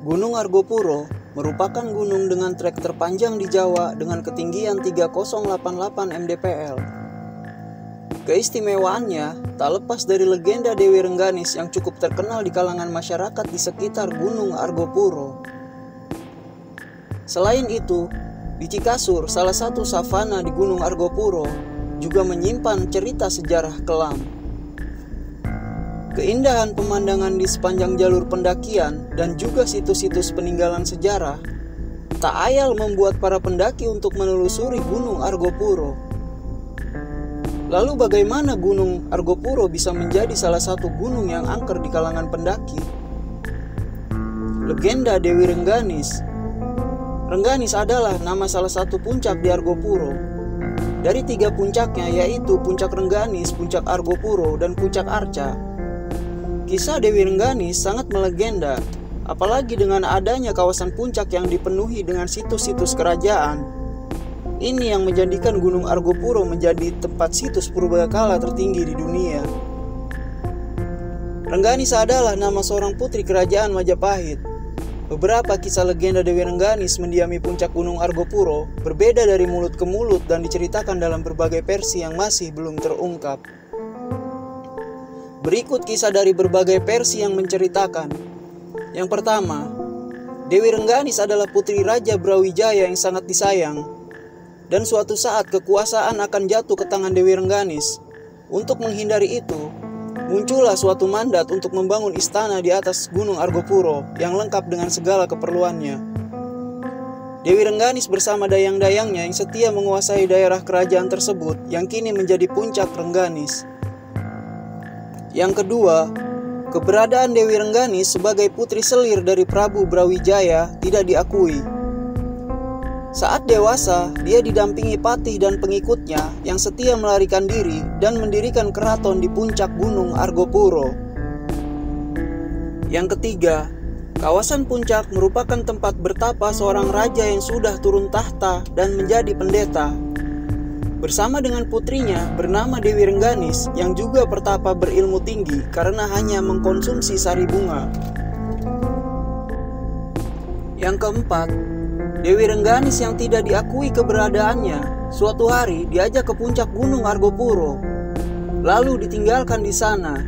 Gunung Argopuro merupakan gunung dengan trek terpanjang di Jawa dengan ketinggian 3088 mdpl. Keistimewaannya tak lepas dari legenda Dewi Rengganis yang cukup terkenal di kalangan masyarakat di sekitar Gunung Argopuro. Selain itu, di Cikasur, salah satu savana di Gunung Argopuro, juga menyimpan cerita sejarah kelam. Keindahan pemandangan di sepanjang jalur pendakian dan juga situs-situs peninggalan sejarah tak ayal membuat para pendaki untuk menelusuri Gunung Argopuro. Lalu bagaimana Gunung Argopuro bisa menjadi salah satu gunung yang angker di kalangan pendaki? Legenda Dewi Rengganis. Rengganis adalah nama salah satu puncak di Argopuro. Dari 3 puncaknya, yaitu Puncak Rengganis, Puncak Argopuro, dan Puncak Arca. Kisah Dewi Rengganis sangat melegenda, apalagi dengan adanya kawasan puncak yang dipenuhi dengan situs-situs kerajaan. Ini yang menjadikan Gunung Argopuro menjadi tempat situs purbakala tertinggi di dunia. Rengganis adalah nama seorang putri kerajaan Majapahit. Beberapa kisah legenda Dewi Rengganis mendiami puncak Gunung Argopuro berbeda dari mulut ke mulut dan diceritakan dalam berbagai versi yang masih belum terungkap. Berikut kisah dari berbagai versi yang menceritakan. Yang pertama, Dewi Rengganis adalah putri Raja Brawijaya yang sangat disayang. Dan suatu saat kekuasaan akan jatuh ke tangan Dewi Rengganis. Untuk menghindari itu, muncullah suatu mandat untuk membangun istana di atas Gunung Argopuro yang lengkap dengan segala keperluannya. Dewi Rengganis bersama dayang-dayangnya yang setia menguasai daerah kerajaan tersebut yang kini menjadi Puncak Rengganis. Yang kedua, keberadaan Dewi Rengganis sebagai putri selir dari Prabu Brawijaya tidak diakui. Saat dewasa, dia didampingi patih dan pengikutnya yang setia melarikan diri dan mendirikan keraton di puncak Gunung Argopuro. Yang ketiga, kawasan puncak merupakan tempat bertapa seorang raja yang sudah turun tahta dan menjadi pendeta. Bersama dengan putrinya bernama Dewi Rengganis yang juga bertapa berilmu tinggi karena hanya mengkonsumsi sari bunga. Yang keempat, Dewi Rengganis yang tidak diakui keberadaannya suatu hari diajak ke puncak Gunung Argopuro, lalu ditinggalkan di sana.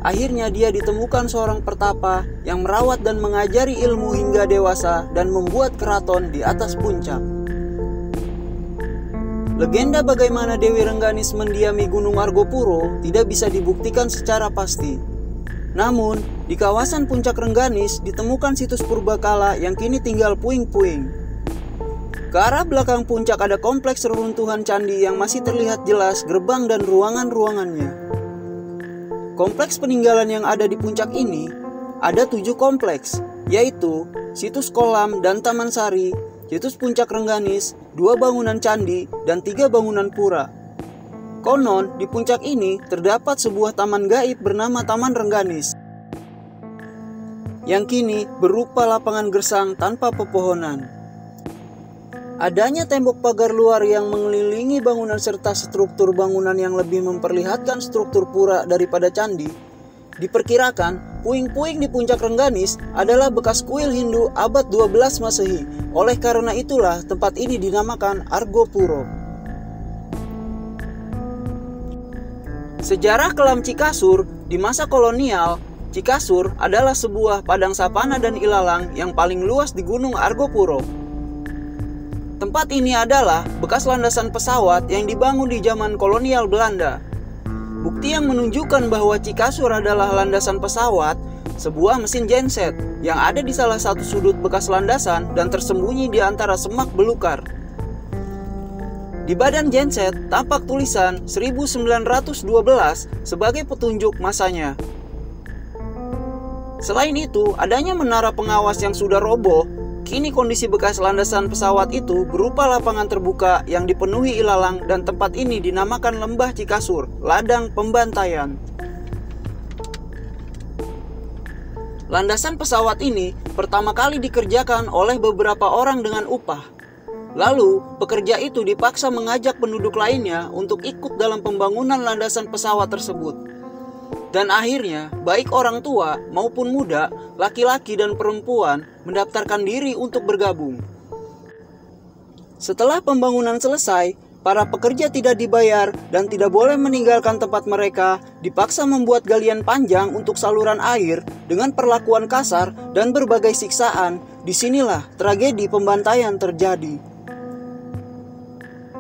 Akhirnya dia ditemukan seorang pertapa yang merawat dan mengajari ilmu hingga dewasa dan membuat keraton di atas puncak. Legenda bagaimana Dewi Rengganis mendiami Gunung Argopuro tidak bisa dibuktikan secara pasti. Namun, di kawasan Puncak Rengganis ditemukan situs purbakala yang kini tinggal puing-puing. Ke arah belakang puncak ada kompleks reruntuhan candi yang masih terlihat jelas gerbang dan ruangan-ruangannya. Kompleks peninggalan yang ada di puncak ini ada 7 kompleks, yaitu situs kolam dan taman sari, situs Puncak Rengganis, 2 bangunan candi, dan 3 bangunan pura. Konon, di puncak ini terdapat sebuah taman gaib bernama Taman Rengganis, yang kini berupa lapangan gersang tanpa pepohonan. Adanya tembok pagar luar yang mengelilingi bangunan serta struktur bangunan yang lebih memperlihatkan struktur pura daripada candi. Diperkirakan, puing-puing di Puncak Rengganis adalah bekas kuil Hindu abad 12 Masehi. Oleh karena itulah tempat ini dinamakan Argopuro. Sejarah kelam Cikasur. Di masa kolonial, Cikasur adalah sebuah padang savana dan ilalang yang paling luas di Gunung Argopuro. Tempat ini adalah bekas landasan pesawat yang dibangun di zaman kolonial Belanda. Bukti yang menunjukkan bahwa Cikasur adalah landasan pesawat, sebuah mesin genset yang ada di salah satu sudut bekas landasan dan tersembunyi di antara semak belukar. Di badan genset tampak tulisan 1912 sebagai petunjuk masanya. Selain itu, adanya menara pengawas yang sudah roboh. Kini kondisi bekas landasan pesawat itu berupa lapangan terbuka yang dipenuhi ilalang dan tempat ini dinamakan Lembah Cikasur, ladang pembantaian. Landasan pesawat ini pertama kali dikerjakan oleh beberapa orang dengan upah. Lalu, pekerja itu dipaksa mengajak penduduk lainnya untuk ikut dalam pembangunan landasan pesawat tersebut. Dan akhirnya, baik orang tua maupun muda, laki-laki dan perempuan mendaftarkan diri untuk bergabung. Setelah pembangunan selesai, para pekerja tidak dibayar dan tidak boleh meninggalkan tempat mereka, dipaksa membuat galian panjang untuk saluran air dengan perlakuan kasar dan berbagai siksaan. Disinilah tragedi pembantaian terjadi.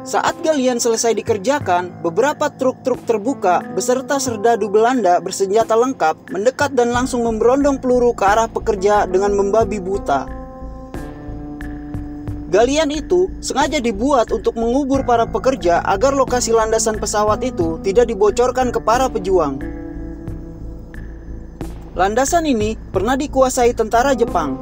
Saat galian selesai dikerjakan, beberapa truk-truk terbuka beserta serdadu Belanda bersenjata lengkap mendekat dan langsung memberondong peluru ke arah pekerja dengan membabi buta. Galian itu sengaja dibuat untuk mengubur para pekerja agar lokasi landasan pesawat itu tidak dibocorkan ke para pejuang. Landasan ini pernah dikuasai tentara Jepang.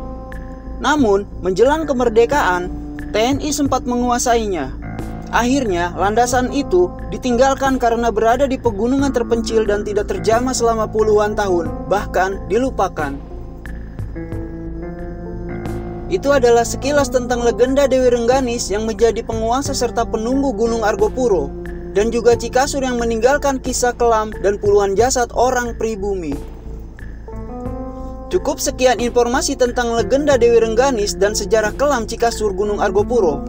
Namun, menjelang kemerdekaan, TNI sempat menguasainya. Akhirnya, landasan itu ditinggalkan karena berada di pegunungan terpencil dan tidak terjamah selama puluhan tahun, bahkan dilupakan. Itu adalah sekilas tentang legenda Dewi Rengganis yang menjadi penguasa serta penunggu Gunung Argopuro, dan juga Cikasur yang meninggalkan kisah kelam dan puluhan jasad orang pribumi. Cukup sekian informasi tentang legenda Dewi Rengganis dan sejarah kelam Cikasur Gunung Argopuro.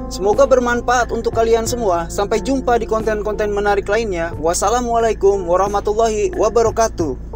Semoga bermanfaat untuk kalian semua. Sampai jumpa di konten-konten menarik lainnya. Wassalamualaikum warahmatullahi wabarakatuh.